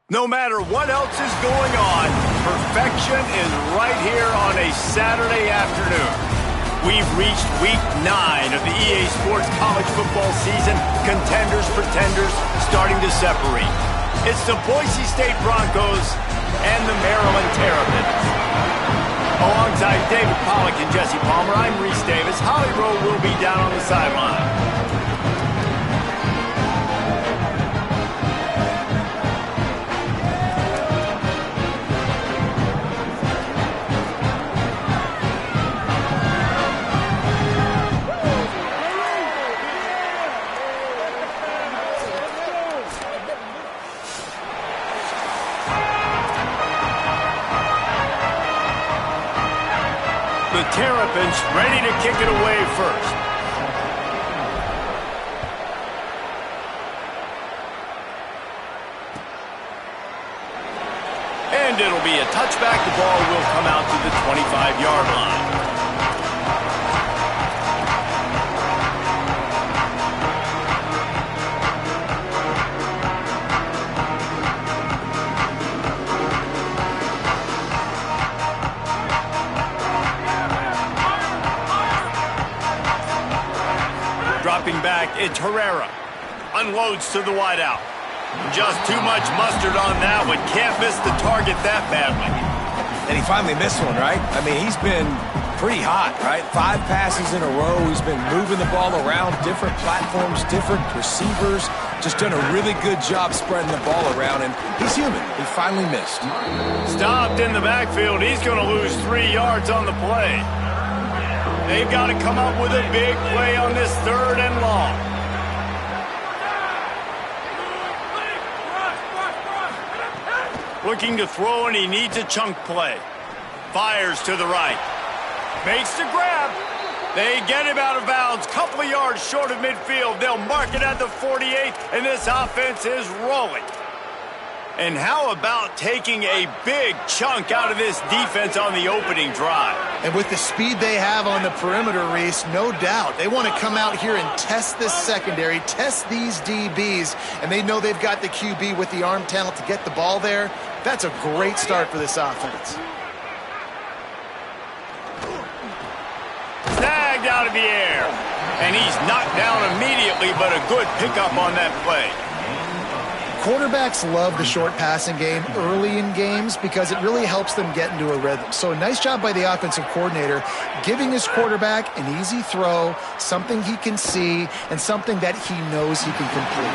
No matter what else is going on, perfection is right here on a Saturday afternoon. We've reached week 9 of the EA Sports college football season. Contenders, pretenders, starting to separate. It's the Boise State Broncos and the Maryland Terrapins. Alongside David Pollack and Jesse Palmer, I'm Reese Davis. Holly Rowe will be down on the sideline. The Terrapins ready to kick it away first. And it'll be a touchback. The ball will come out to the 25-yard line. Dropping back, it's Herrera. Unloads to the wideout. Just too much mustard on that one. Can't miss the target that badly. And he finally missed one, right? I mean, he's been pretty hot, right? 5 passes in a row. He's been moving the ball around, different platforms, different receivers. Just done a really good job spreading the ball around, and he's human. He finally missed. Stopped in the backfield. He's going to lose 3 yards on the play. They've got to come up with a big play on this 3rd and long. Looking to throw, and he needs a chunk play. Fires to the right. Makes the grab. They get him out of bounds. Couple of yards short of midfield. They'll mark it at the 48, and this offense is rolling. And how about taking a big chunk out of this defense on the opening drive? And with the speed they have on the perimeter, Reese, no doubt. They want to come out here and test this secondary, test these DBs, and they know they've got the QB with the arm talent to get the ball there. That's a great start for this offense. Snagged out of the air. And he's knocked down immediately, but a good pickup on that play. Quarterbacks love the short passing game early in games because it really helps them get into a rhythm. So a nice job by the offensive coordinator giving his quarterback an easy throw, something he can see, and something that he knows he can complete.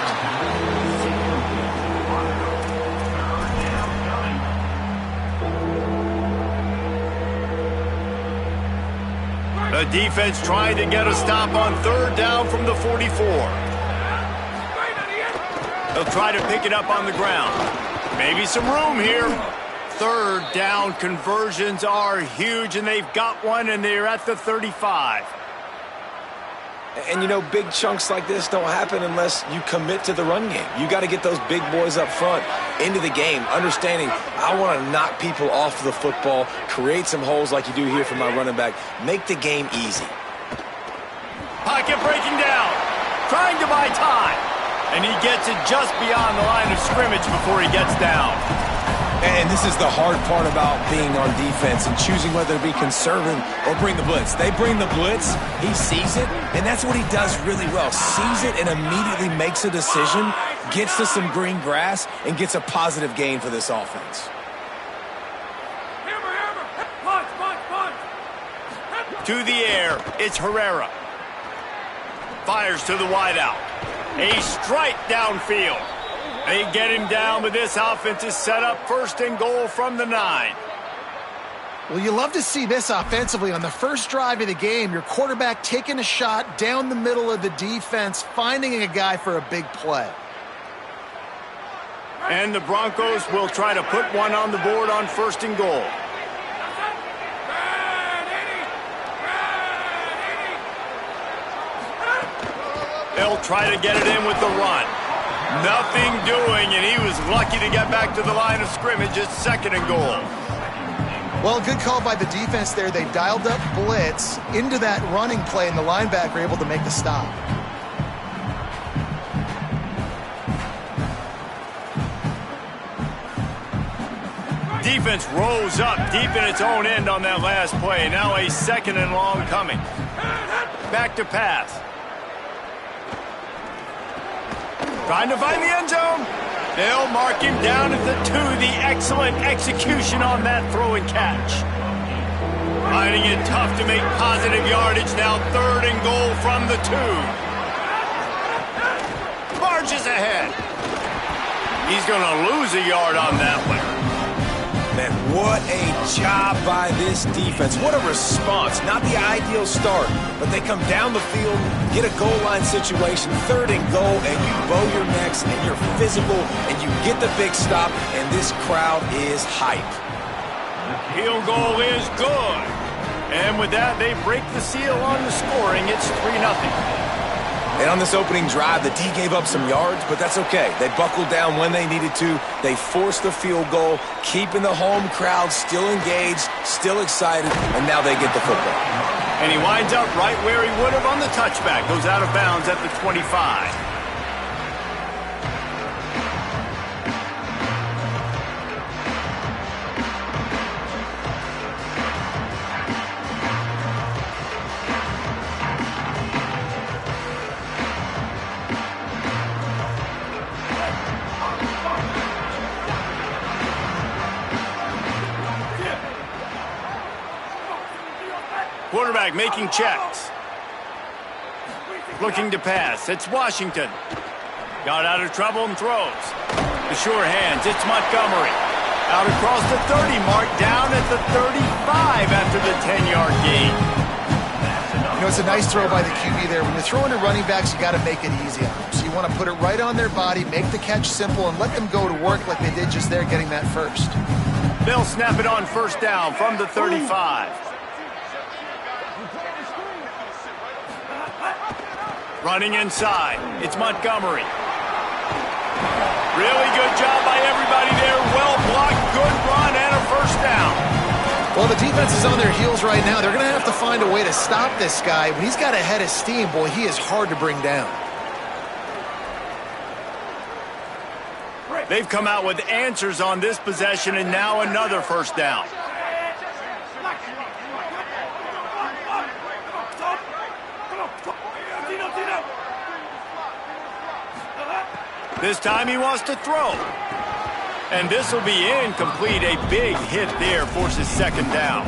The defense trying to get a stop on 3rd down from the 44. They'll try to pick it up on the ground. Maybe some room here. 3rd down conversions are huge, and they've got one, and they're at the 35. And, you know, big chunks like this don't happen unless you commit to the run game. You got to get those big boys up front into the game, understanding I want to knock people off the football, create some holes like you do here for my running back, make the game easy. Pocket breaking down, trying to buy time. And he gets it just beyond the line of scrimmage before he gets down. And this is the hard part about being on defense and choosing whether to be conservative or bring the blitz. They bring the blitz, he sees it, and that's what he does really well. Sees it and immediately makes a decision, gets to some green grass, and gets a positive gain for this offense. To the air, it's Herrera. Fires to the wideout. A strike downfield. They get him down, but this offense is set up 1st and goal from the 9. Well, you love to see this offensively on the first drive of the game. Your quarterback taking a shot down the middle of the defense, finding a guy for a big play. And the Broncos will try to put one on the board on 1st and goal. They'll try to get it in with the run. Nothing doing, and he was lucky to get back to the line of scrimmage. It's 2nd and goal. Well, good call by the defense there. They dialed up blitz into that running play, and the linebacker able to make the stop. Defense rolls up deep in its own end on that last play. Now a 2nd and long coming. Back to pass. Trying to find the end zone. They'll mark him down at the 2. The excellent execution on that throw and catch. Finding it tough to make positive yardage. Now 3rd and goal from the 2. Barges ahead. He's going to lose a yard on that one. Man, what a job by this defense. What a response. Not the ideal start, but they come down the field, get a goal line situation, 3rd and goal, and you bow your necks, and you're physical, and you get the big stop, and this crowd is hype. Field goal is good. And with that, they break the seal on the scoring. It's 3-0. And on this opening drive, the D gave up some yards, but that's okay. They buckled down when they needed to. They forced the field goal, keeping the home crowd still engaged, still excited, and now they get the football. And he winds up right where he would have on the touchback. Goes out of bounds at the 25. Quarterback making checks. Looking to pass. It's Washington. Got out of trouble and throws. The sure hands. It's Montgomery. Out across the 30 mark. Down at the 35 after the 10-yard gain. You know, it's a nice throw by the QB there. When you're throwing to running backs, you got to make it easy on them. So you want to put it right on their body, make the catch simple, and let them go to work like they did just there getting that first. They'll snap it on 1st down from the 35. Running inside. It's Montgomery. Really good job by everybody there. Well blocked, good run, and a 1st down. Well, the defense is on their heels right now. They're going to have to find a way to stop this guy. When he's got a head of steam, boy, he is hard to bring down. They've come out with answers on this possession, and now another 1st down. This time he wants to throw. And this will be incomplete. A big hit there forces 2nd down.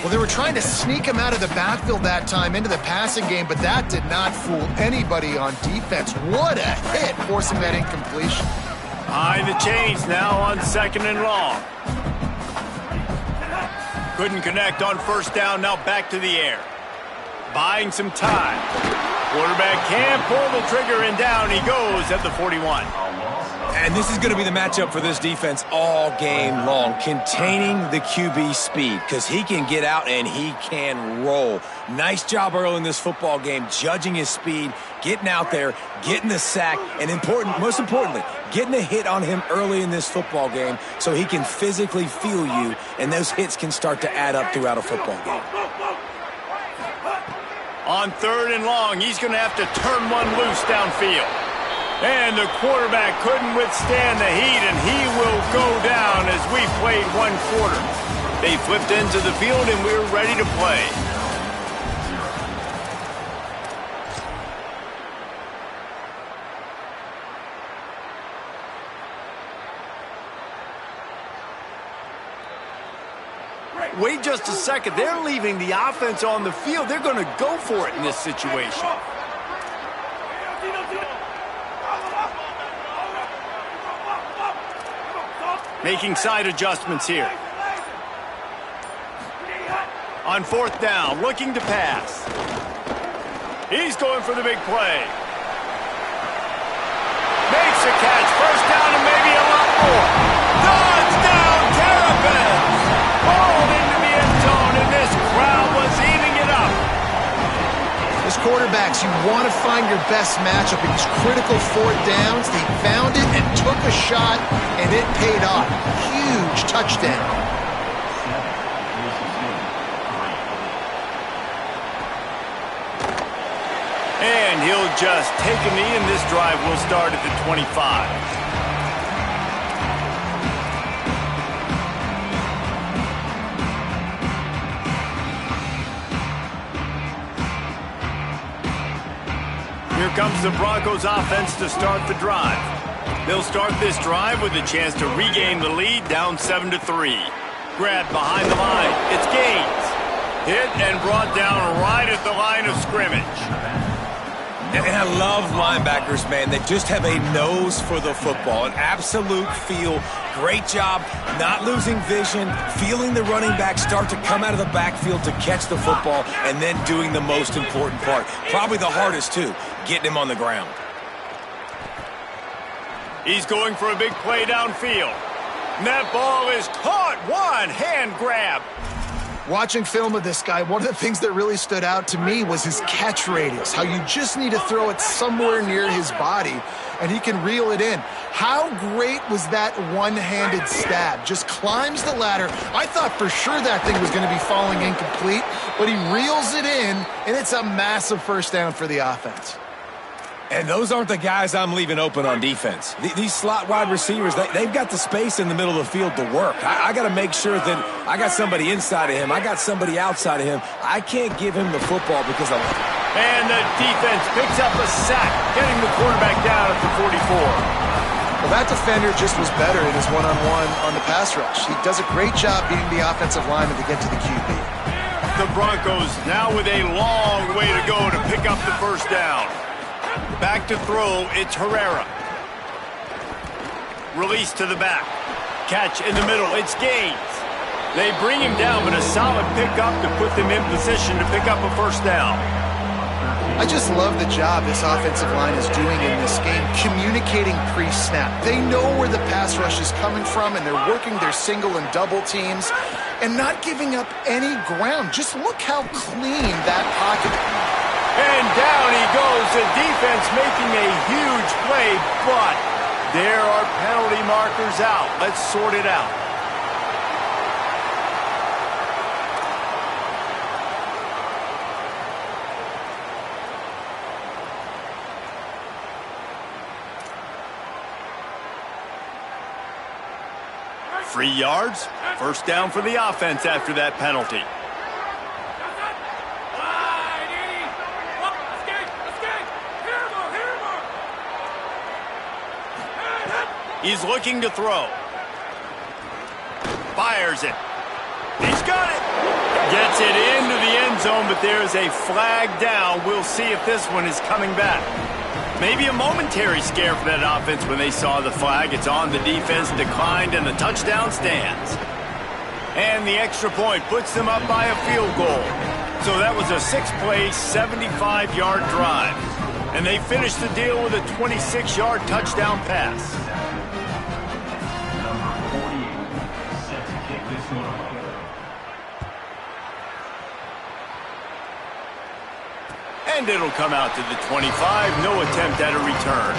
Well, they were trying to sneak him out of the backfield that time into the passing game, but that did not fool anybody on defense. What a hit, forcing that incompletion. Behind the chains now on 2nd and long. Couldn't connect on 1st down, now back to the air. Buying some time. Quarterback can't pull the trigger, and down he goes at the 41. And this is going to be the matchup for this defense all game long, containing the QB speed, because he can get out and he can roll. Nice job early in this football game, judging his speed, getting out there, getting the sack, and most importantly, getting a hit on him early in this football game so he can physically feel you, and those hits can start to add up throughout a football game. On 3rd and long, he's going to have to turn one loose downfield. And the quarterback couldn't withstand the heat, and he will go down as we played 1 quarter. They flipped into the field, and we're ready to play. Wait just a second. They're leaving the offense on the field. They're going to go for it in this situation. Making side adjustments here. On 4th down, looking to pass. He's going for the big play. Makes a catch. 1st down and maybe a lot more. Dodge down, Terrapins. Balled into the end zone, and this crowd was eating it up. As quarterbacks, you want to find your best matchup in these critical 4th downs. They found it and took a shot, and it paid off. Huge touchdown. And he'll just take a knee, and this drive will start at the 25. Here comes the Broncos offense to start the drive. They'll start this drive with a chance to regain the lead, down 7-3. Grabbed behind the line. It's Gaines. Hit and brought down right at the line of scrimmage. And I love linebackers, man. They just have a nose for the football, an absolute feel. Great job not losing vision, feeling the running back start to come out of the backfield to catch the football, and then doing the most important part. Probably the hardest, too, getting him on the ground. He's going for a big play downfield. And that ball is caught. One hand grab. Watching film of this guy, one of the things that really stood out to me was his catch radius, how you just need to throw it somewhere near his body, and he can reel it in. How great was that one-handed stab? Just climbs the ladder. I thought for sure that thing was going to be falling incomplete, but he reels it in, and it's a massive first down for the offense. And those aren't the guys I'm leaving open on defense. These slot wide receivers, they've got the space in the middle of the field to work. I got to make sure that I got somebody inside of him. I got somebody outside of him. I can't give him the football because of... And the defense picks up a sack, getting the quarterback down at the 44. Well, that defender just was better in his one-on-one on the pass rush. He does a great job beating the offensive lineman to get to the QB. The Broncos now with a long way to go to pick up the first down. Back to throw, it's Herrera. Release to the back. Catch in the middle, it's Gaines. They bring him down, but a solid pickup to put them in position to pick up a first down. I just love the job this offensive line is doing in this game, communicating pre-snap. They know where the pass rush is coming from, and they're working their single and double teams and not giving up any ground. Just look how clean that pocket is. And down he goes. The defense making a huge play, but there are penalty markers out. Let's sort it out. Free yards. First down for the offense after that penalty. He's looking to throw. Fires it. He's got it. Gets it into the end zone, but there's a flag down. We'll see if this one is coming back. Maybe a momentary scare for that offense when they saw the flag. It's on the defense, declined, and the touchdown stands. And the extra point puts them up by a field goal. So that was a 6-play, 75-yard drive. And they finished the deal with a 26-yard touchdown pass. And it'll come out to the 25. No attempt at a return.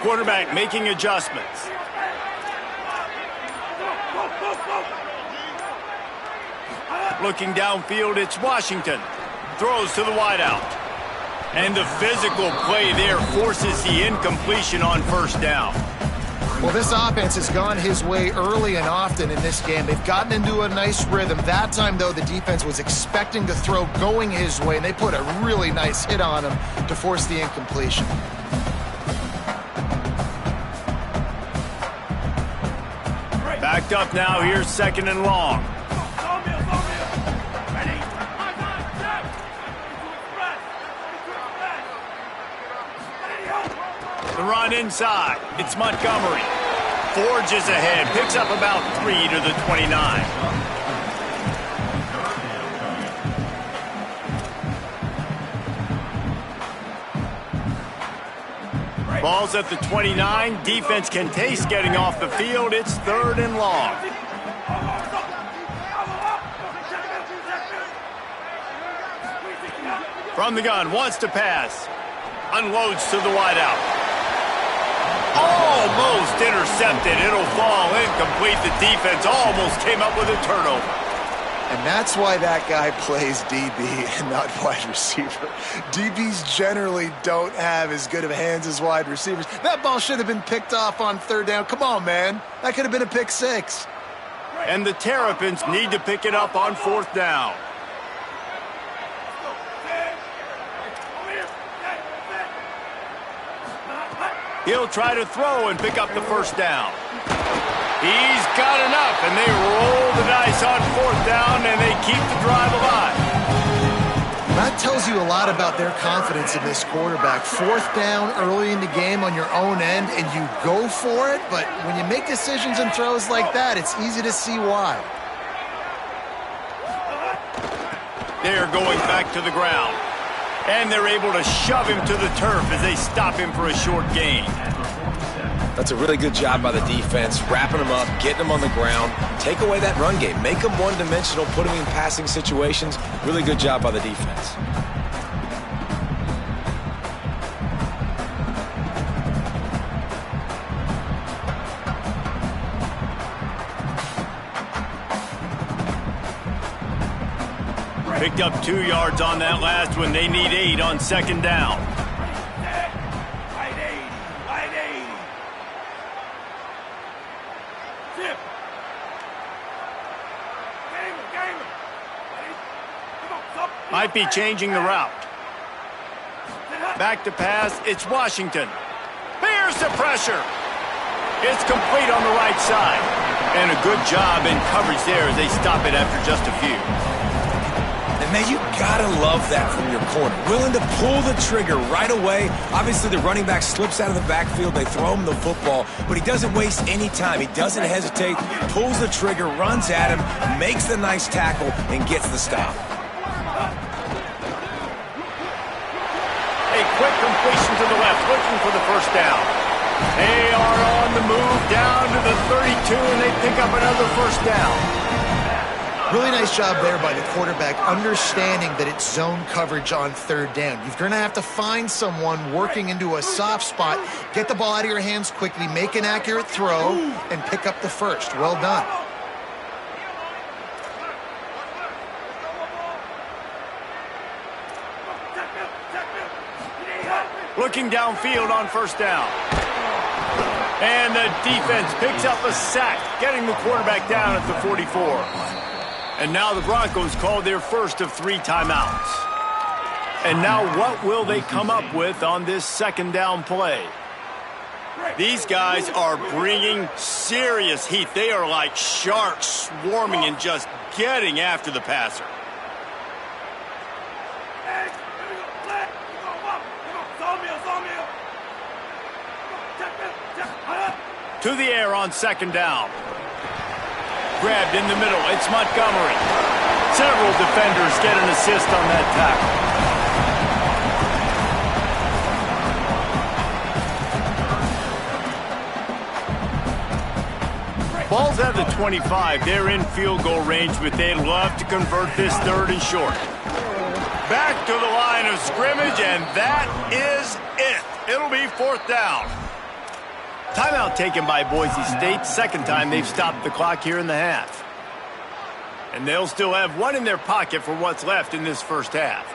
Quarterback making adjustments. Looking downfield, it's Washington. Throws to the wideout. And the physical play there forces the incompletion on first down. Well, this offense has gone his way early and often in this game. They've gotten into a nice rhythm. That time, though, the defense was expecting to throw going his way, and they put a really nice hit on him to force the incompletion. Backed up now, here's second and long. The run inside. It's Montgomery. Forges ahead. Picks up about 3 to the 29. Ball's at the 29. Defense can taste getting off the field. It's third and long. From the gun, wants to pass. Unloads to the wideout. Oh, Almost intercepted. It'll fall incomplete. The defense almost came up with a turnover. And that's why that guy plays DB and not wide receiver. DBs generally don't have as good of hands as wide receivers. That ball should have been picked off on third down. Come on, man. That could have been a pick six. And the Terrapins need to pick it up on fourth down. He'll try to throw and pick up the first down. He's got enough, and they roll the dice on fourth down, and they keep the drive alive. That tells you a lot about their confidence in this quarterback. Fourth down early in the game on your own end, and you go for it, but when you make decisions and throws like that, it's easy to see why. They're going back to the ground, and they're able to shove him to the turf as they stop him for a short gain. That's a really good job by the defense, wrapping them up, getting them on the ground, take away that run game, make them one-dimensional, put them in passing situations. Really good job by the defense. Picked up 2 yards on that last one. They need 8 on second down. Might be changing the route. Back to pass. It's Washington. Here's the pressure. It's complete on the right side. And a good job in coverage there as they stop it after just a few. And man, you gotta love that from your corner. Willing to pull the trigger right away. Obviously, the running back slips out of the backfield. They throw him the football, but he doesn't waste any time. He doesn't hesitate, pulls the trigger, runs at him, makes the nice tackle, and gets the stop. A quick completion to the left, looking for the first down. They are on the move down to the 32, and they pick up another first down. Really nice job there by the quarterback, understanding that it's zone coverage on third down. You're going to have to find someone working into a soft spot, get the ball out of your hands quickly, make an accurate throw, and pick up the first. Well done. Looking downfield on first down. And the defense picks up a sack, getting the quarterback down at the 44. And now the Broncos call their first of 3 timeouts. And now what will they come up with on this second down play? These guys are bringing serious heat. They are like sharks swarming and just getting after the passer. To the air on second down. Grabbed in the middle. It's Montgomery. Several defenders get an assist on that tackle. Ball's at the 25. They're in field goal range, but they'd love to convert this third and short. Back to the line of scrimmage, and that is it. It'll be fourth down. Timeout taken by Boise State. Second time they've stopped the clock here in the half. And they'll still have 1 in their pocket for what's left in this first half.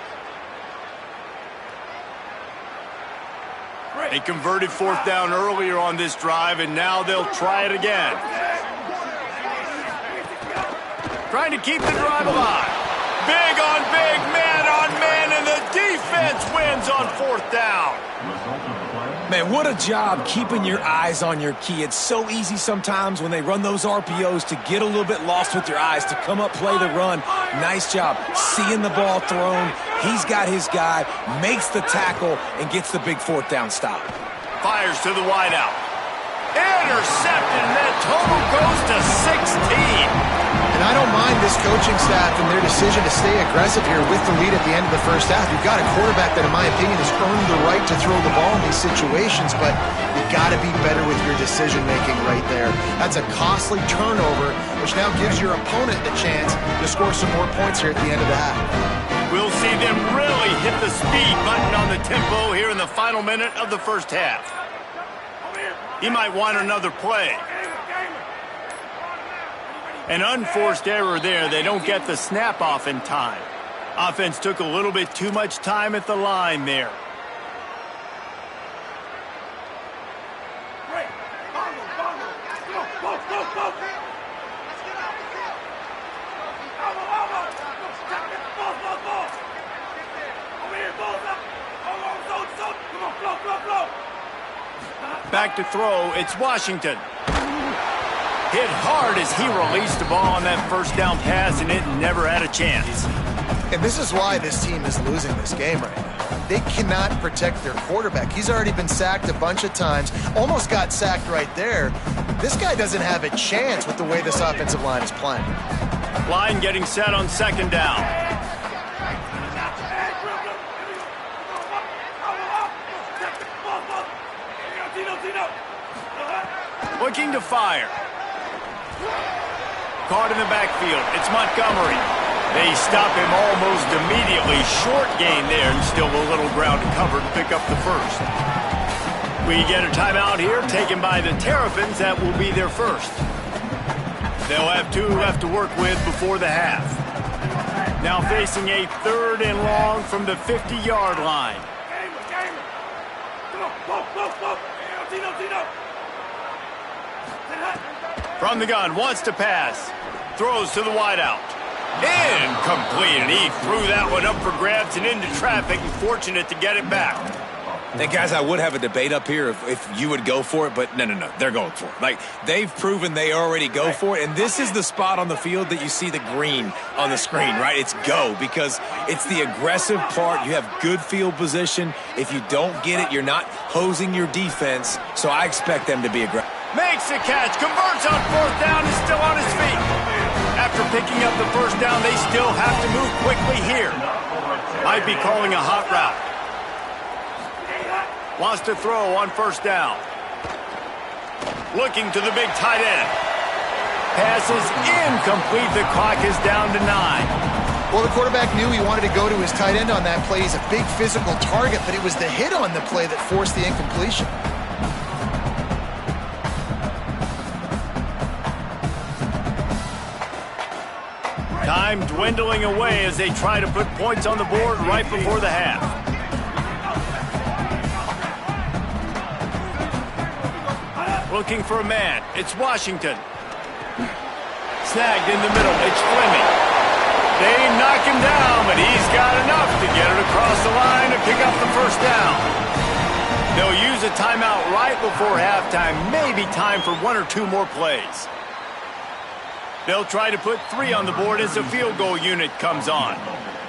They converted fourth down earlier on this drive, and now they'll try it again. Trying to keep the drive alive. Big on big, man on man, and the defense wins on fourth down. Man, what a job keeping your eyes on your key. It's so easy sometimes when they run those RPOs to get a little bit lost with your eyes, to come up, play the run. Nice job seeing the ball thrown. He's got his guy, makes the tackle, and gets the big fourth down stop. Fires to the wideout. Intercepted, and that total goes to 16. And I don't mind this coaching staff and their decision to stay aggressive here with the lead at the end of the first half. You've got a quarterback that, in my opinion, has earned the right to throw the ball in these situations, but you've got to be better with your decision-making right there. That's a costly turnover, which now gives your opponent the chance to score some more points here at the end of the half. We'll see them really hit the speed button on the tempo here in the final minute of the first half. He might want another play. An unforced error there. They don't get the snap off in time. Offense took a little bit too much time at the line there. Back to throw, it's Washington. Hit hard as he released the ball on that first down pass, and it never had a chance. And this is why this team is losing this game right now. They cannot protect their quarterback. He's already been sacked a bunch of times, almost got sacked right there. This guy doesn't have a chance with the way this offensive line is playing. Line getting set on second down. Looking to fire. Caught in the backfield. It's Montgomery. They stop him almost immediately. Short gain there, and still a little ground to cover to pick up the first. We get a timeout here taken by the Terrapins. That will be their first. They'll have 2 left to work with before the half. Now facing a 3rd and long from the 50-yard line. From the gun, wants to pass. Throws to the wideout. Incomplete, and he threw that one up for grabs and into traffic, and fortunate to get it back. And guys, I would have a debate up here if you would go for it, but no, they're going for it. Like, they've proven they already go for it, and this is the spot on the field that you see the green on the screen, right? It's go, because it's the aggressive part. You have good field position. If you don't get it, you're not hosing your defense, so I expect them to be aggressive. Makes the catch, converts on 4th down, is still on his feet. After picking up the first down, they still have to move quickly here. Might be calling a hot route. Wants to throw on 1st down. Looking to the big tight end. Pass is incomplete. The clock is down to 9. Well, the quarterback knew he wanted to go to his tight end on that play. He's a big physical target, but it was the hit on the play that forced the incompletion. Time dwindling away as they try to put points on the board right before the half. Looking for a man. It's Washington. Snagged in the middle. It's Fleming. They knock him down, but he's got enough to get it across the line and pick up the first down. They'll use a timeout right before halftime. Maybe time for 1 or 2 more plays. They'll try to put 3 on the board as the field goal unit comes on.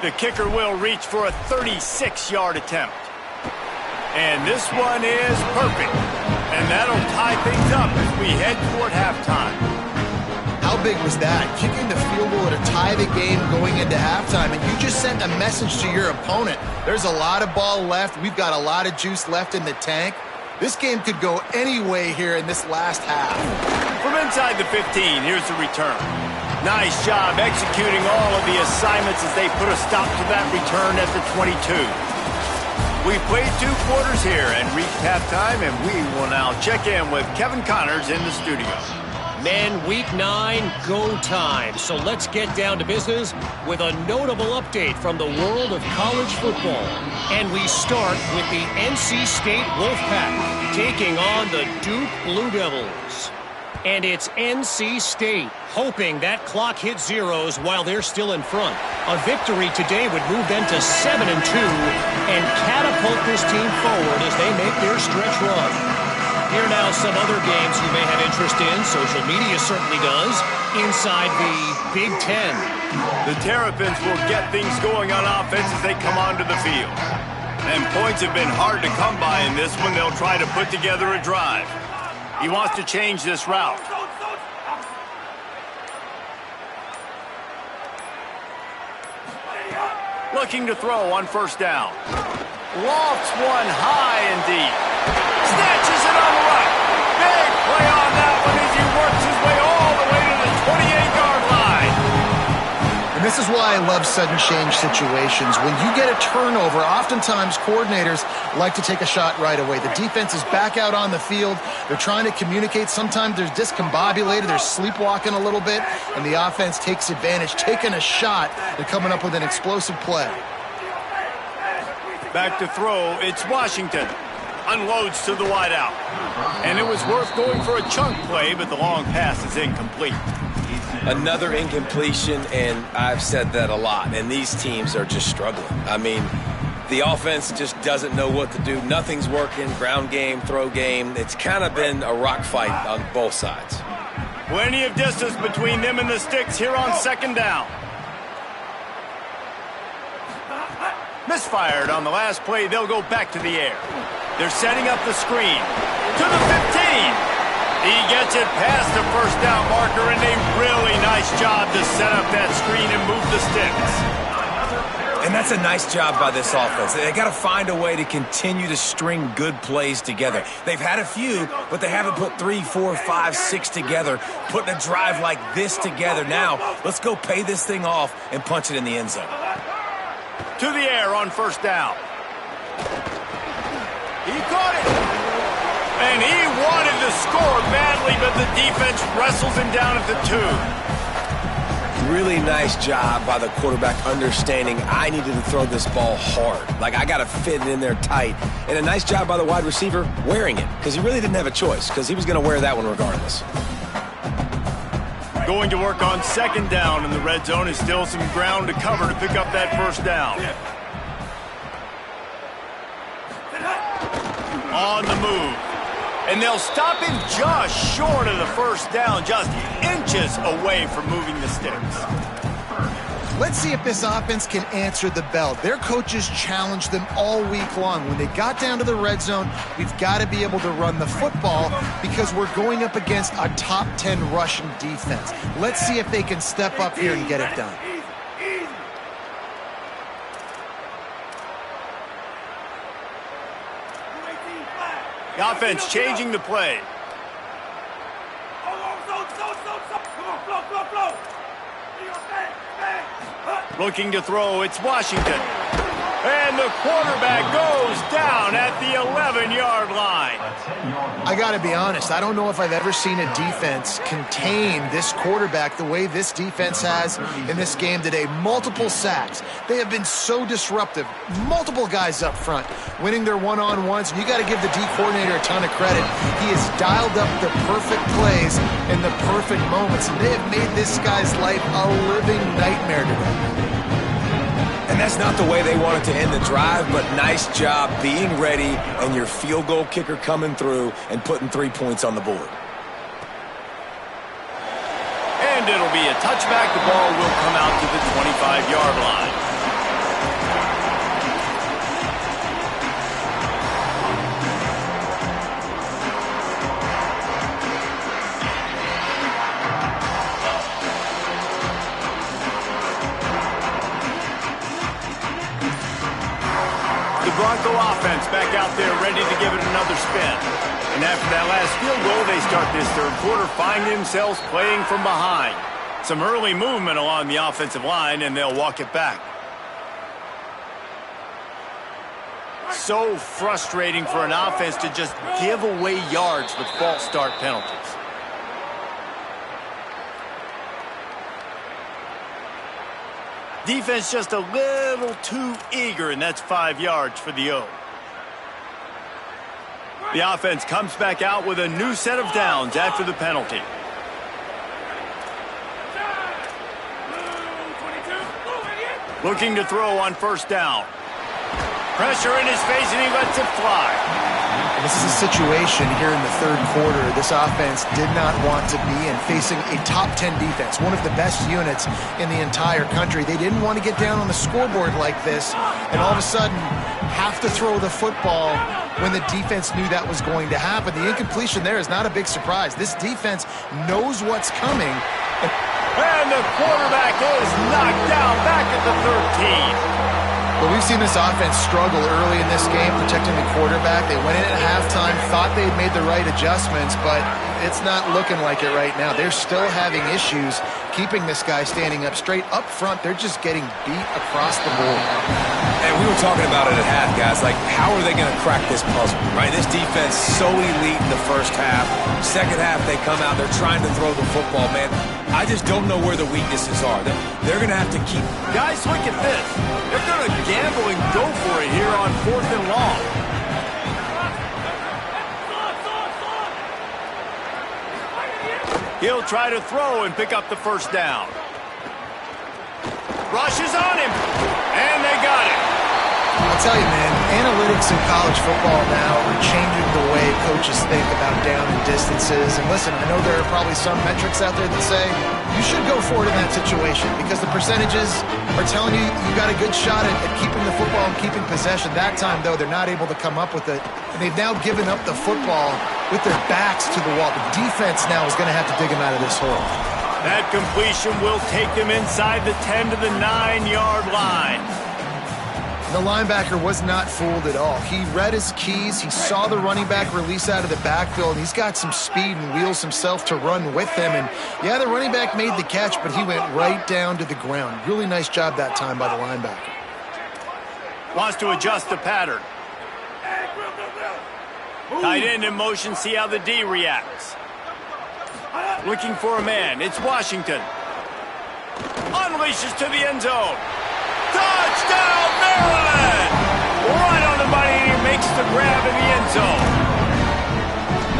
The kicker will reach for a 36-yard attempt. And this one is perfect. And that'll tie things up as we head toward halftime. How big was that? Kicking the field goal to tie the game going into halftime, and you just sent a message to your opponent. There's a lot of ball left. We've got a lot of juice left in the tank. This game could go any way here in this last half. From inside the 15, here's the return. Nice job executing all of the assignments as they put a stop to that return at the 22. We've played 2 quarters here and reached halftime, and we will now check in with Kevin Connors in the studio. Men, week 9, go time. So let's get down to business with a notable update from the world of college football. And we start with the NC State Wolfpack taking on the Duke Blue Devils. And it's NC State hoping that clock hits zeros while they're still in front. A victory today would move them to 7-2 and catapult this team forward as they make their stretch run. Here now some other games you may have interest in. Social media certainly does. Inside the Big Ten. The Terrapins will get things going on offense as they come onto the field. And points have been hard to come by in this one. They'll try to put together a drive. He wants to change this route. Looking to throw on 1st down. Lofts one high and deep. Snatches it on the right. Big play on that one as he works his way all the way to the 28-yard line. And this is why I love sudden change situations. When you get a turnover, oftentimes coordinators like to take a shot right away. The defense is back out on the field. They're trying to communicate. Sometimes they're discombobulated. They're sleepwalking a little bit, and the offense takes advantage, taking a shot and coming up with an explosive play. Back to throw, it's Washington. Unloads to the wideout. And it was worth going for a chunk play, but the long pass is incomplete. Another incompletion, and I've said that a lot, and these teams are just struggling. I mean, the offense just doesn't know what to do. Nothing's working, ground game, throw game. It's kind of been a rock fight on both sides. Plenty of distance between them and the sticks here on second down. Misfired on the last play. They'll go back to the air. They're setting up the screen. To the 15. He gets it past the first down marker, and a really nice job to set up that screen and move the sticks. And that's a nice job by this offense. They got to find a way to continue to string good plays together. They've had a few, but they haven't put 3, 4, 5, 6 together, putting a drive like this together. Now, let's go pay this thing off and punch it in the end zone. To the air on first down. He caught it. And he wanted to score badly, but the defense wrestles him down at the 2. Really nice job by the quarterback understanding I needed to throw this ball hard. Like, I got to fit it in there tight. And a nice job by the wide receiver wearing it, because he really didn't have a choice, because he was going to wear that one regardless. Going to work on second down, and the red zone is still some ground to cover to pick up that first down. On the move. And they'll stop him just short of the first down, just inches away from moving the sticks. Let's see if this offense can answer the bell. Their coaches challenged them all week long. When they got down to the red zone, we've got to be able to run the football because we're going up against a top 10 Russian defense. Let's see if they can step up here and get it done. The offense changing the play. Looking to throw, it's Washington. And the quarterback goes down at the 11-yard line. I got to be honest, I don't know if I've ever seen a defense contain this quarterback the way this defense has in this game today. Multiple sacks. They have been so disruptive. Multiple guys up front winning their one-on-ones. And you got to give the D coordinator a ton of credit. He has dialed up the perfect plays in the perfect moments. And they have made this guy's life a living nightmare today. And that's not the way they wanted to end the drive, but nice job being ready and your field goal kicker coming through and putting 3 points on the board. And it'll be a touchback. The ball will come out to the 25-yard line. Bronco offense back out there ready to give it another spin. And after that last field goal, they start this third quarter, find themselves playing from behind. Some early movement along the offensive line, and they'll walk it back. So frustrating for an offense to just give away yards with false start penalties. Defense just a little too eager, and that's 5 yards for the O. The offense comes back out with a new set of downs after the penalty. Looking to throw on first down. Pressure in his face, and he lets it fly. This is a situation here in the third quarter this offense did not want to be in, facing a top 10 defense, one of the best units in the entire country. They didn't want to get down on the scoreboard like this and all of a sudden have to throw the football when the defense knew that was going to happen. The incompletion there is not a big surprise. This defense knows what's coming. And the quarterback is knocked down back at the 13. But we've seen this offense struggle early in this game, protecting the quarterback. They went in at halftime, thought they had made the right adjustments, but it's not looking like it right now. They're still having issues keeping this guy standing up straight. Up front, they're just getting beat across the board. And we were talking about it at half, guys. Like, how are they going to crack this puzzle, right? This defense so elite in the first half. Second half, they come out. They're trying to throw the football, man. I just don't know where the weaknesses are. They're going to have to keep. Guys, look at this. They're going to gamble and go for it here on 4th and long. He'll try to throw and pick up the first down. Rushes on him, and they got it. I'll tell you, man, analytics in college football now are changing the way coaches think about down and distances. And listen, I know there are probably some metrics out there that say you should go for it in that situation because the percentages are telling you you got a good shot at keeping the football and keeping possession. That time, though, they're not able to come up with it. And they've now given up the football with their backs to the wall. The defense now is going to have to dig them out of this hole. That completion will take them inside the 10 to the 9-yard line. The linebacker was not fooled at all. He read his keys. He saw the running back release out of the backfield, and he's got some speed and wheels himself to run with him. And, yeah, the running back made the catch, but he went right down to the ground. Really nice job that time by the linebacker. Wants to adjust the pattern. Tight end in motion, see how the D reacts. Looking for a man. It's Washington. Unleashes to the end zone. Touchdown, Maryland! Right on the money, and he makes the grab in the end zone.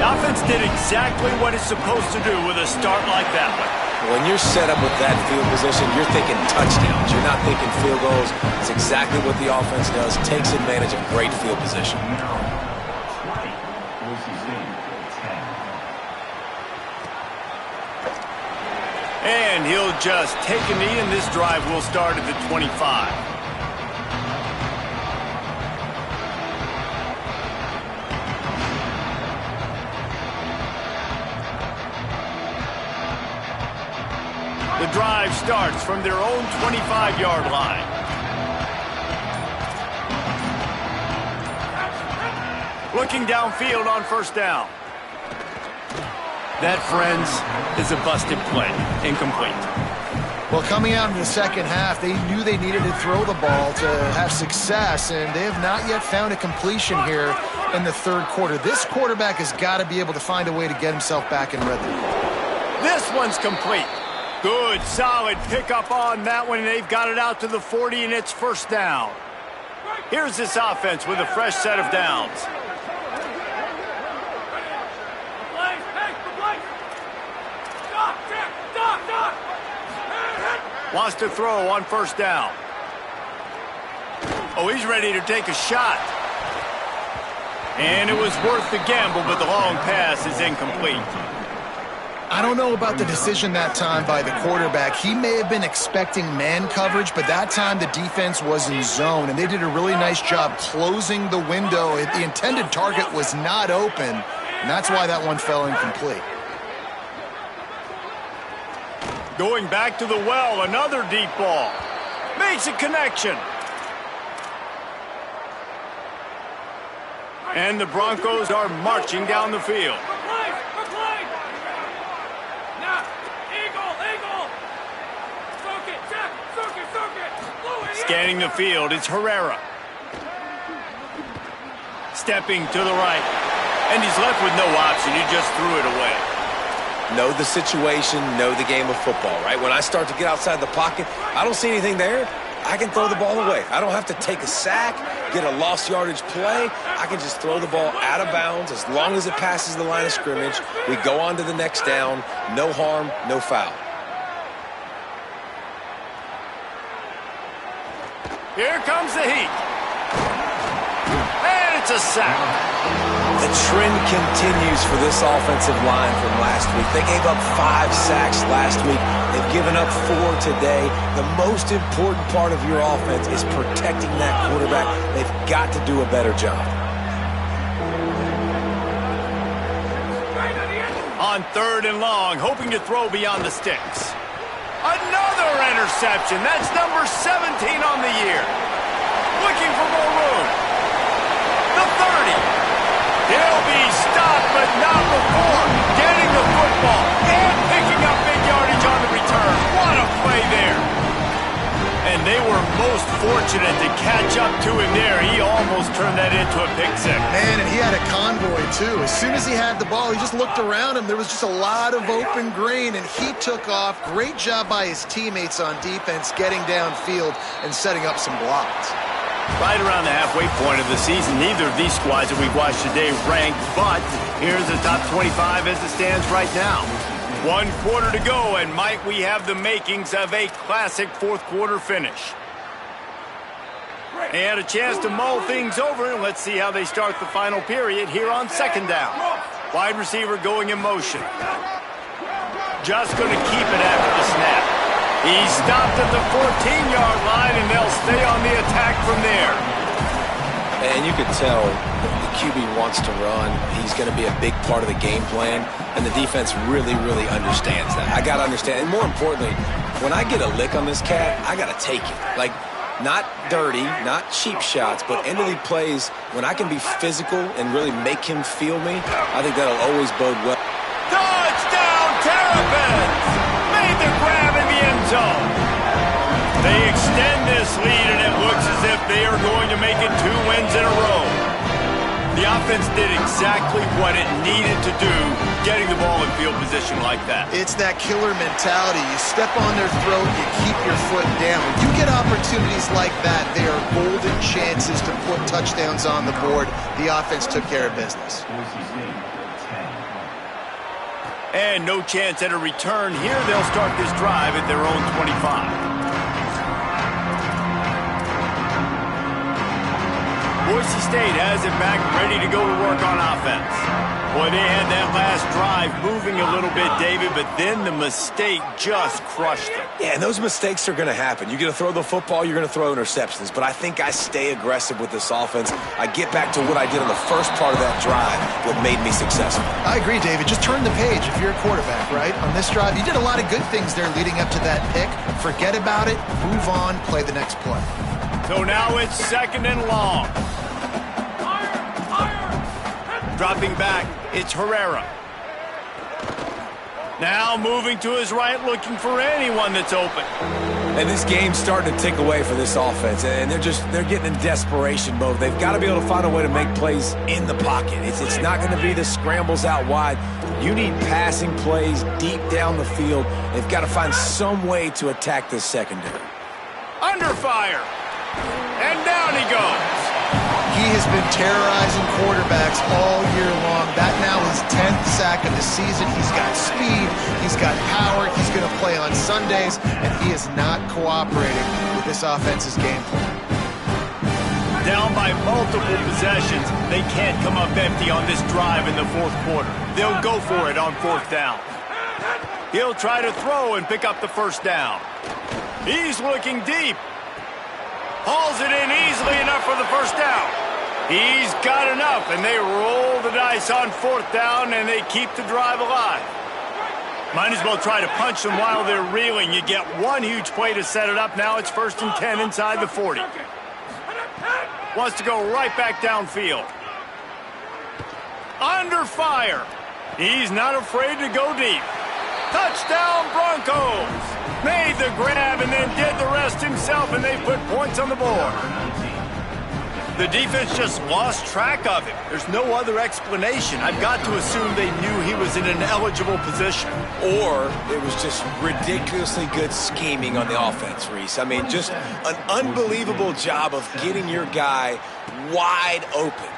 The offense did exactly what it's supposed to do with a start like that one. When you're set up with that field position, you're thinking touchdowns. You're not thinking field goals. It's exactly what the offense does. Takes advantage of great field position. And he'll just take a knee, and this drive will start at the 25. The drive starts from their own 25-yard line. Looking downfield on first down. That, friends, is a busted play. Incomplete. Well, coming out in the second half, they knew they needed to throw the ball to have success, and they have not yet found a completion here in the third quarter. This quarterback has got to be able to find a way to get himself back in rhythm. This one's complete. Good, solid pickup on that one, and they've got it out to the 40, and it's first down. Here's this offense with a fresh set of downs. Wants to throw on first down. Oh, he's ready to take a shot. And it was worth the gamble, but the long pass is incomplete. I don't know about the decision that time by the quarterback. He may have been expecting man coverage, but that time the defense was in zone, and they did a really nice job closing the window. The intended target was not open, and that's why that one fell incomplete. Going back to the well, another deep ball. Makes a connection. And the Broncos are marching down the field. Scanning the field, it's Herrera. Stepping to the right. And he's left with no option. He just threw it away. Know the situation, know the game of football, right? When I start to get outside the pocket, I don't see anything there. I can throw the ball away. I don't have to take a sack, get a lost yardage play. I can just throw the ball out of bounds as long as it passes the line of scrimmage. We go on to the next down. No harm, no foul. Here comes the heat. And it's a sack. The trend continues for this offensive line from last week. They gave up 5 sacks last week. They've given up 4 today. The most important part of your offense is protecting that quarterback. They've got to do a better job. On third and long, hoping to throw beyond the sticks. Another interception. That's number 17 on the year. Looking for more room. The 30. He'll be stopped, but not before getting the football and picking up big yardage on the return. most fortunate to catch up to him there. He almost turned that into a pick six. Man, and he had a convoy, too. As soon as he had the ball, he just looked around him. There was just a lot of open green, and he took off. Great job by his teammates on defense, getting downfield and setting up some blocks. Right around the halfway point of the season, neither of these squads that we've watched today ranked, but here's the top 25 as it stands right now. 1 quarter to go, and might we have the makings of a classic fourth quarter finish. They had a chance to mull things over, and let's see how they start the final period here on second down. Wide receiver going in motion. Just going to keep it after the snap. He stopped at the 14-yard line, and they'll stay on the attack from there. And you can tell the QB wants to run. He's going to be a big part of the game plan, and the defense really, really understands that. I got to understand, and more importantly, when I get a lick on this cat, I got to take it. Like, not dirty, not cheap shots, but end of the plays, when I can be physical and really make him feel me, I think that'll always bode well. Touchdown, Terrapins! Made the grab in the end zone. They extend this lead, and it looks as if they are going to make it 2 wins in a row. The offense did exactly what it needed to do, getting the ball in field position like that. It's that killer mentality. You step on their throat, you keep your foot down. When you get opportunities like that, they are golden chances to put touchdowns on the board. The offense took care of business. And no chance at a return here. They'll start this drive at their own 25. Boise State has it back, ready to go to work on offense. Boy, they had that last drive moving a little bit, David, but then the mistake just crushed them. Yeah, and those mistakes are going to happen. You're going to throw the football, you're going to throw interceptions. But I think I stay aggressive with this offense. I get back to what I did on the first part of that drive, what made me successful. I agree, David. Just turn the page if you're a quarterback, right? On this drive, you did a lot of good things there leading up to that pick. Forget about it, move on, play the next play. So now it's second and long. Dropping back, it's Herrera. Now moving to his right, looking for anyone that's open. And this game's starting to tick away for this offense, and they're getting in desperation mode. They've got to be able to find a way to make plays in the pocket. It's not going to be the scrambles out wide. You need passing plays deep down the field. They've got to find some way to attack this secondary. Under fire. And down he goes. He has been terrorizing quarterbacks all year long. That now his 10th sack of the season. He's got speed. He's got power. He's going to play on Sundays, and he is not cooperating with this offense's game plan. Down by multiple possessions. They can't come up empty on this drive in the fourth quarter. They'll go for it on fourth down. He'll try to throw and pick up the first down. He's looking deep. Hauls it in easily enough for the first down. He's got enough, and they roll the dice on fourth down, and they keep the drive alive. Might as well try to punch them while they're reeling. You get one huge play to set it up. Now it's 1st and 10 inside the 40. Wants to go right back downfield. Under fire. He's not afraid to go deep. Touchdown, Broncos. Made the grab and then did the rest himself, and they put points on the board. The defense just lost track of him. There's no other explanation. I've got to assume they knew he was in an eligible position. Or it was just ridiculously good scheming on the offense, Reese. I mean, just an unbelievable job of getting your guy wide open.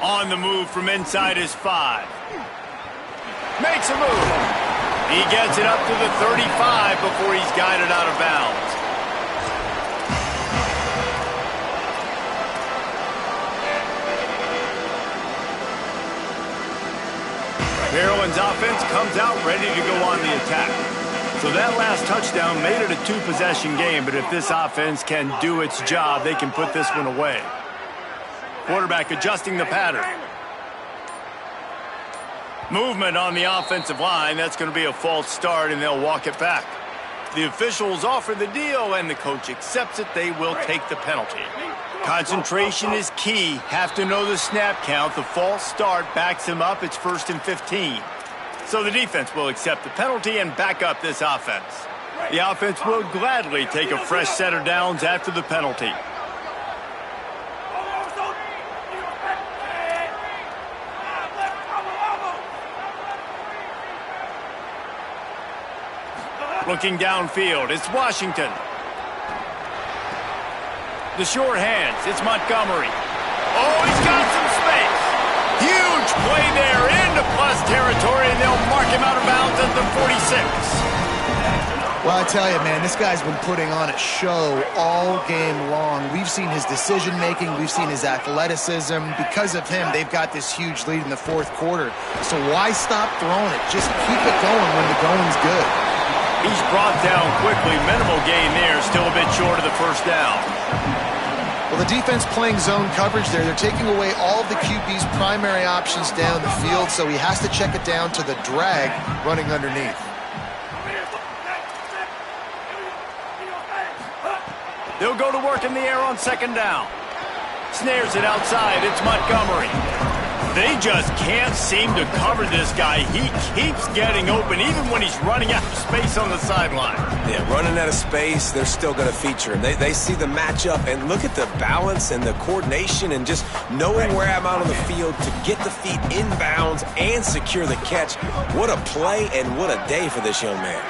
On the move from inside his 5. Makes a move. He gets it up to the 35 before he's guided out of bounds. Maryland's offense comes out ready to go on the attack. So that last touchdown made it a 2-possession game, but if this offense can do its job, they can put this one away. Quarterback adjusting the pattern. Movement on the offensive line. That's going to be a false start, and they'll walk it back. The officials offer the deal, and the coach accepts it. They will take the penalty. Concentration is key. Have to know the snap count. The false start backs him up. It's 1st and 15. So the defense will accept the penalty and back up this offense. The offense will gladly take a fresh set of downs after the penalty. Looking downfield, it's Washington. The short hands, it's Montgomery. Oh, he's got some space. Huge play there into plus territory, and they'll mark him out of bounds at the 46. Well, I tell you, man, this guy's been putting on a show all game long. We've seen his decision-making. We've seen his athleticism. Because of him, they've got this huge lead in the fourth quarter. So why stop throwing it? Just keep it going when the going's good. He's brought down quickly. Minimal gain there. Still a bit short of the first down. Well, the defense playing zone coverage there. They're taking away all of the QB's primary options down the field, so he has to check it down to the drag running underneath. They'll go to work in the air on second down. Snares it outside. It's Montgomery. They just can't seem to cover this guy. He keeps getting open, even when he's running out of space on the sideline. Yeah, running out of space, they're still going to feature him. They see the matchup, and look at the balance and the coordination and just knowing where I'm out on the field to get the feet in bounds and secure the catch. What a play and what a day for this young man.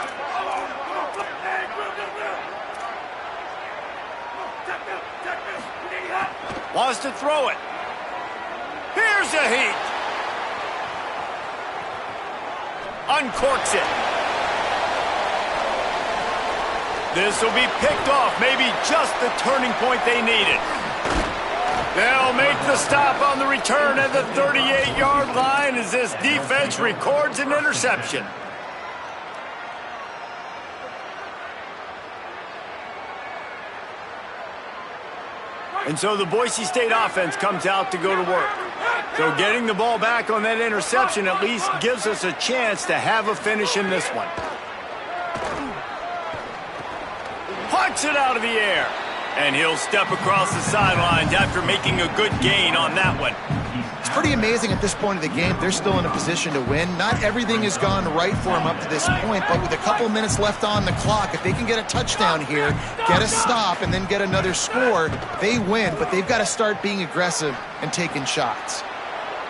Wants to throw it. Here's a heat. Uncorks it. This will be picked off. Maybe just the turning point they needed. They'll make the stop on the return at the 38-yard line as this defense records an interception. And so the Boise State offense comes out to go to work. So getting the ball back on that interception at least gives us a chance to have a finish in this one. Punts it out of the air. And he'll step across the sidelines after making a good gain on that one. It's pretty amazing at this point of the game. They're still in a position to win. Not everything has gone right for them up to this point, but with a couple minutes left on the clock, if they can get a touchdown here, get a stop, and then get another score, they win. But they've got to start being aggressive and taking shots.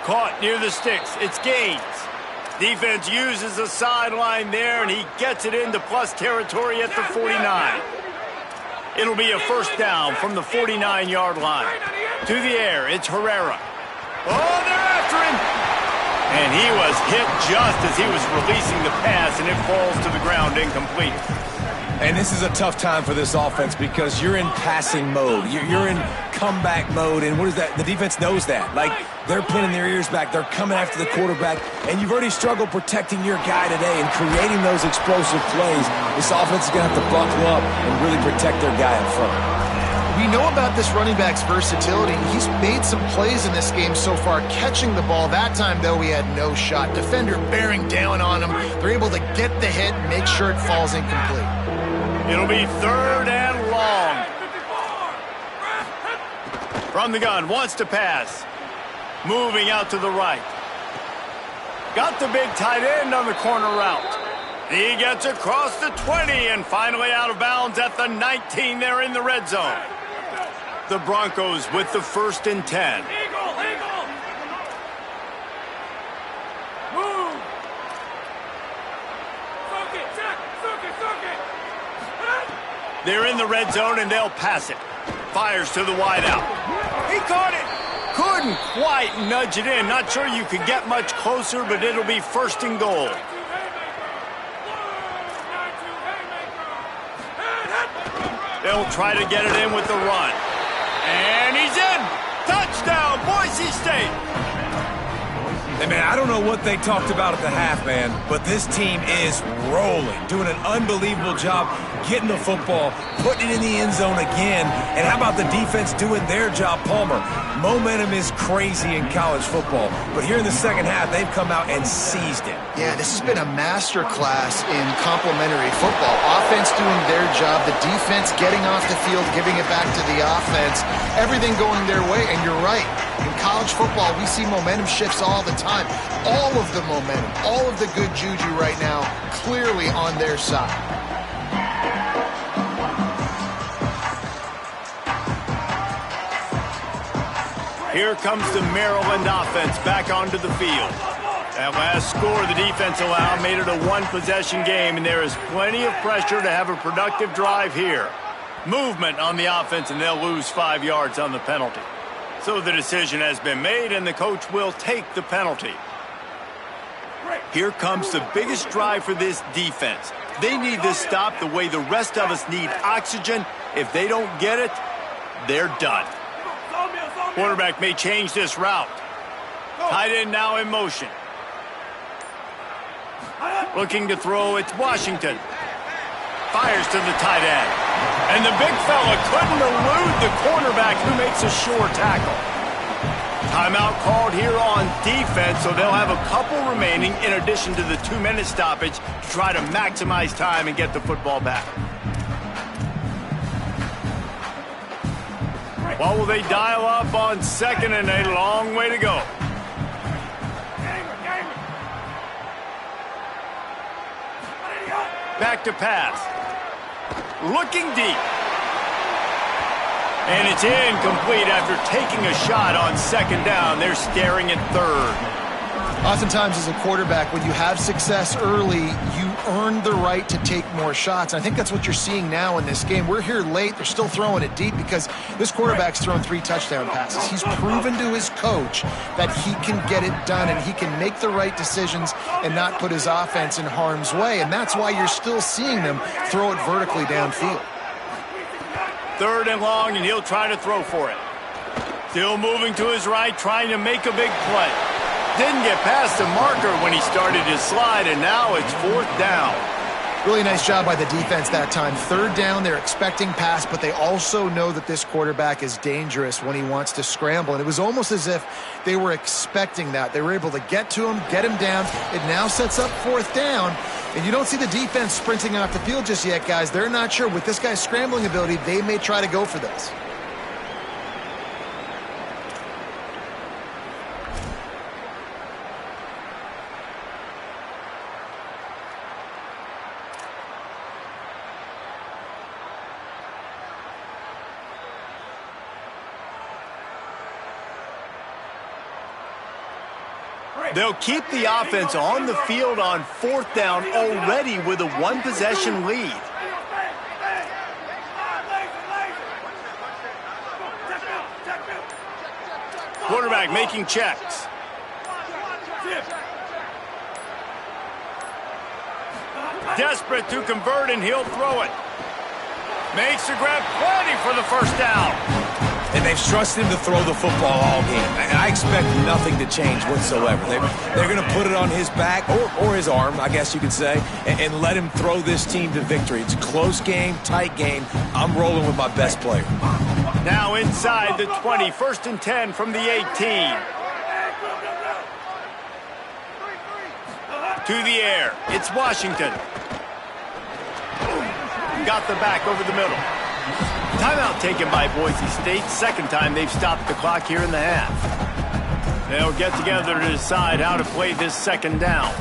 Caught near the sticks. It's Gaines. Defense uses the sideline there, and he gets it into plus territory at the 49. It'll be a first down from the 49-yard line. To the air, it's Herrera. Oh, they're after him! And he was hit just as he was releasing the pass, and it falls to the ground incomplete. And this is a tough time for this offense because you're in passing mode. You're in comeback mode, and what is that? The defense knows that. Like, they're pinning their ears back. They're coming after the quarterback, and you've already struggled protecting your guy today and creating those explosive plays. This offense is going to have to buckle up and really protect their guy in front. We know about this running back's versatility. He's made some plays in this game so far, catching the ball. That time, though, he had no shot. Defender bearing down on him. They're able to get the hit and make sure it falls incomplete. It'll be third and long. From the gun, wants to pass. Moving out to the right. Got the big tight end on the corner route. He gets across the 20 and finally out of bounds at the 19 there in the red zone. The Broncos with the 1st and 10. They're in the red zone, and they'll pass it. Fires to the wideout. He caught it. Couldn't quite nudge it in. Not sure you could get much closer, but it'll be 1st and goal. They'll try to get it in with the run. And he's in. Touchdown, Boise State. Hey, man, I don't know what they talked about at the half, man, but this team is rolling, doing an unbelievable job getting the football, putting it in the end zone again. And how about the defense doing their job, Palmer? Momentum is crazy in college football, but here in the second half, they've come out and seized it. Yeah, this has been a master class in complementary football. Offense doing their job, the defense getting off the field, giving it back to the offense, everything going their way, and you're right. In college football, we see momentum shifts all the time. All of the momentum, all of the good juju right now, clearly on their side. Here comes the Maryland offense back onto the field. That last score the defense allowed made it a one-possession game, and there is plenty of pressure to have a productive drive here. Movement on the offense, and they'll lose 5 yards on the penalty. So the decision has been made, and the coach will take the penalty. Here comes the biggest drive for this defense. They need this stop the way the rest of us need oxygen. If they don't get it, they're done. Quarterback may change this route. Tight end now in motion. Looking to throw, it's Washington. Fires to the tight end. And the big fella couldn't elude the quarterback who makes a sure tackle. Timeout called here on defense, so they'll have a couple remaining in addition to the 2-minute stoppage to try to maximize time and get the football back. What will they dial up on second and a long way to go? Back to pass. Looking deep. And it's incomplete after taking a shot on second down. They're staring at third. Oftentimes as a quarterback, when you have success early, you earn the right to take more shots. And I think that's what you're seeing now in this game. We're here late. They're still throwing it deep because this quarterback's thrown 3 touchdown passes. He's proven to his coach that he can get it done and he can make the right decisions and not put his offense in harm's way. And that's why you're still seeing them throw it vertically downfield. Third and long, and he'll try to throw for it. Still moving to his right, trying to make a big play. Didn't get past the marker when he started his slide, and now it's 4th down. Really nice job by the defense that time. 3rd down, they're expecting pass, but they also know that this quarterback is dangerous when he wants to scramble. And it was almost as if they were expecting that. They were able to get to him, get him down. It now sets up 4th down. And you don't see the defense sprinting off the field just yet, guys. They're not sure. With this guy's scrambling ability, they may try to go for this. They'll keep the offense on the field on 4th down already with a 1-possession lead. Quarterback making checks. Desperate to convert, and he'll throw it. Makes the grab, plenty for the first down. And they've trusted him to throw the football all game. I expect nothing to change whatsoever. They're going to put it on his back, or his arm, I guess you could say, and let him throw this team to victory. It's a close game, tight game. I'm rolling with my best player. Now inside the 20, 1st and 10 from the 18. To the air, it's Washington. Got the back over the middle. Timeout taken by Boise State. 2nd time they've stopped the clock here in the half. They'll get together to decide how to play this 2nd down.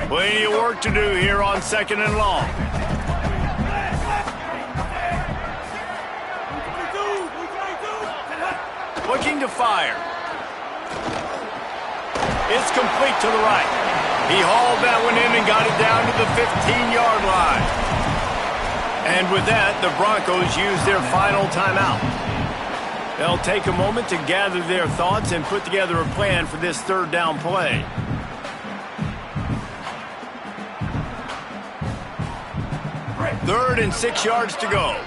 Plenty of work to do here on 2nd and long. Looking to fire. It's complete to the right. He hauled that one in and got it down to the 15-yard line. And with that, the Broncos use their final timeout. They'll take a moment to gather their thoughts and put together a plan for this 3rd down play. Third and 6 yards to go.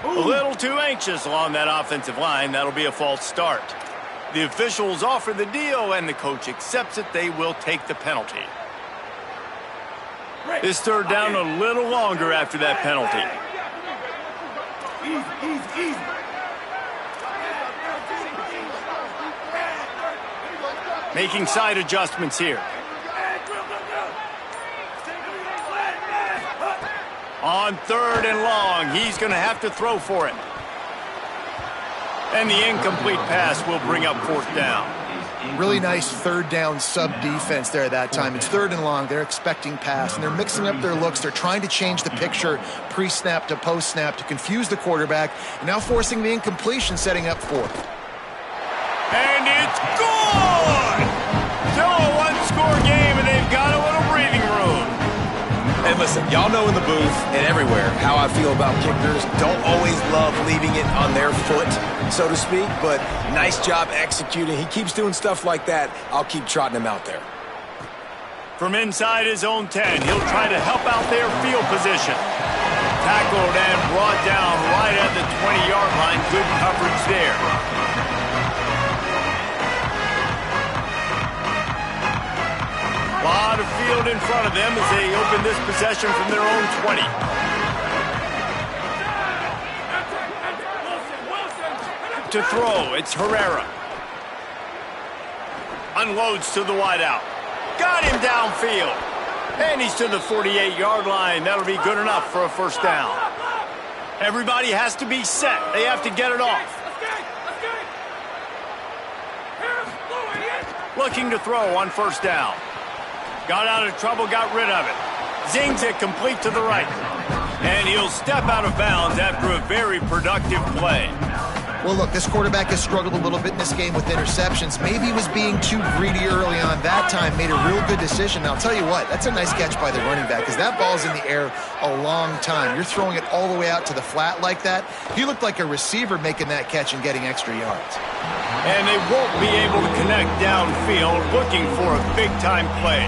A little too anxious along that offensive line. That'll be a false start. The officials offer the deal, and the coach accepts it. They will take the penalty. This 3rd down a little longer after that penalty. Making side adjustments here. On 3rd and long, he's going to have to throw for it. And the incomplete pass will bring up 4th down. Really nice 3rd down sub-defense there that time. It's 3rd and long. They're expecting pass, and they're mixing up their looks. They're trying to change the picture pre-snap to post-snap to confuse the quarterback, and now forcing the incompletion, setting up 4th. And it's good! Still a one-score game, and they've got a little breathing room. And listen, y'all know in the booth and everywhere how I feel about kickers. Don't always love leaving it on their foot, so to speak, but nice job executing. He keeps doing stuff like that. I'll keep trotting him out there. From inside his own 10, he'll try to help out their field position. Tackled and brought down right at the 20-yard line. Good coverage there. A lot of field in front of them as they open this possession from their own 20. To throw, it's Herrera. Unloads to the wideout. Got him downfield. And he's to the 48-yard line. That'll be good enough for a 1st down. Everybody has to be set. They have to get it off. Looking to throw on 1st down. Got out of trouble, got rid of it. Zings it complete to the right. And he'll step out of bounds after a very productive play. Well, look, this quarterback has struggled a little bit in this game with interceptions. Maybe he was being too greedy early on. That time made a real good decision. Now, I'll tell you what, that's a nice catch by the running back because that ball's in the air a long time. You're throwing it all the way out to the flat like that. He looked like a receiver making that catch and getting extra yards. And they won't be able to connect downfield, looking for a big-time play.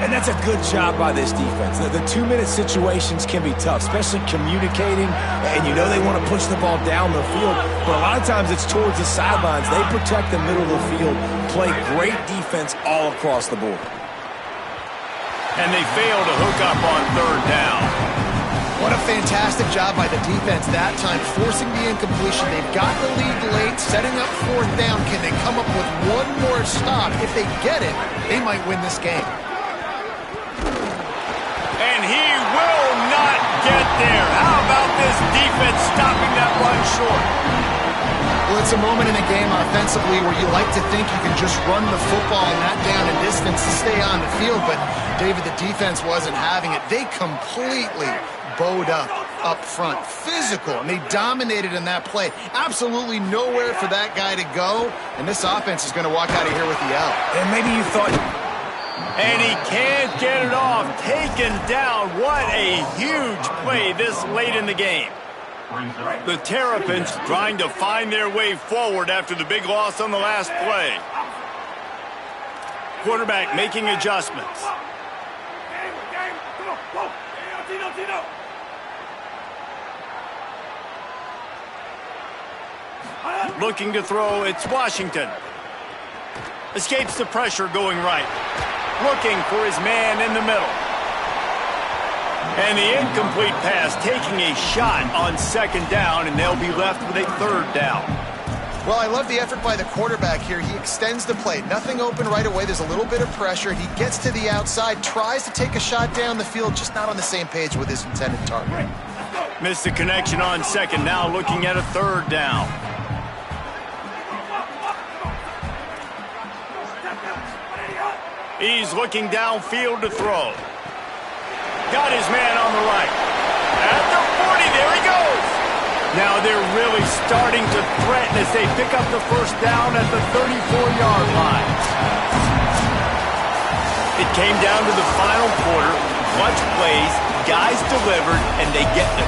And that's a good job by this defense. The 2-minute situations can be tough, especially communicating, and you know they want to push the ball down the field, but a lot of times it's towards the sidelines. They protect the middle of the field, play great defense all across the board. And they fail to hook up on 3rd down. What a fantastic job by the defense that time, forcing the incompletion. They've got the lead late, setting up 4th down. Can they come up with one more stop? If they get it, they might win this game. And he will not get there. How about this defense stopping that run short? Well, it's a moment in a game offensively where you like to think you can just run the football and that down and distance to stay on the field, but David, the defense wasn't having it. They completely bowed up front, physical, and they dominated in that play. Absolutely nowhere for that guy to go, and this offense is going to walk out of here with the L. And maybe you thought... And he can't get it off. Taken down. What a huge play this late in the game. The Terrapins trying to find their way forward after the big loss on the last play. Quarterback making adjustments. Looking to throw, it's Washington. Escapes the pressure going right. Looking for his man in the middle. And the incomplete pass taking a shot on 2nd down, and they'll be left with a 3rd down. Well, I love the effort by the quarterback here. He extends the play. Nothing open right away. There's a little bit of pressure. He gets to the outside, tries to take a shot down the field, just not on the same page with his intended target. Missed the connection on 2nd, now looking at a 3rd down. He's looking downfield to throw. Got his man on the right. At the 40, there he goes. Now they're really starting to threaten as they pick up the 1st down at the 34-yard line. It came down to the final quarter. Clutch plays, guys delivered, and they get the